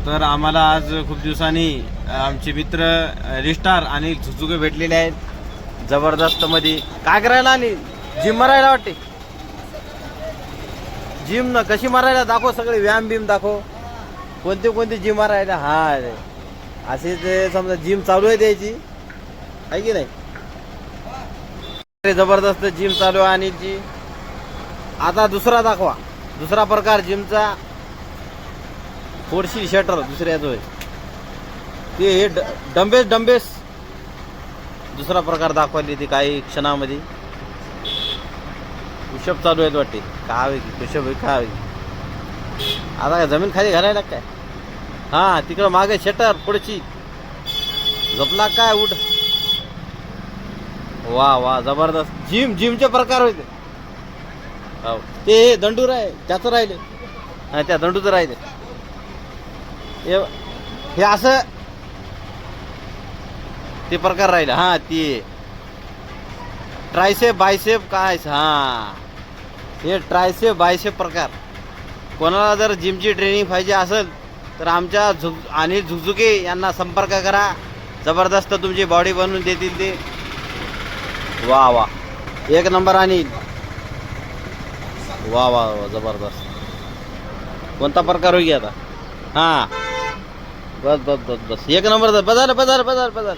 तर आम्हाला आज खूप दिवसांनी आमचे मित्र रिस्टार आणि झुझुके भेटलेले आहेत जबरदस्त मध्ये. काय करायला आणि जिम मारायला वाटते. जिम ना कशी मारायला दाखव, सगळे व्यायाम बिम दाखव, कोणते कोणते जिम मारायला. हा रे असे ते समजा जिम चालू आहे द्यायची आहे की नाही. जबरदस्त जिम चालू आहे अनिलची. आता दुसरा दाखवा, दुसरा प्रकार जिमचा. थोडीशी शटर दुसऱ्याच होय ते हे डंबेस दुसरा प्रकार दाखवली ती काही क्षणामध्ये. पुशअप चालू आहेत वाटते. का हवे की पुशअप आहे का हवे. आता काय जमीन खाली घालायला काय. हा तिकडं मागे शटर पुढची झोपला काय उठ. वा वा जबरदस्त जिमचे प्रकार होते. हो ते दंडूर आहे त्याचं राहिले. हा त्या दंडूचं राहिले. हे असं ते प्रकार राहिले. हा ते ट्रायसेप बायसेप काय. हा हे ट्रायसेप बायसेप प्रकार. कोणाला जर जिमची ट्रेनिंग पाहिजे असेल तर आमच्या अनिल झुझुके यांना संपर्क करा. जबरदस्त तुमची बॉडी बनवून देतील ते. वा वा एक नंबर अनिल. वा वा वा जबरदस्त. कोणता प्रकार होईल आता. हा बस बस बस बस एक नंबर. बदल बदल बदल बदल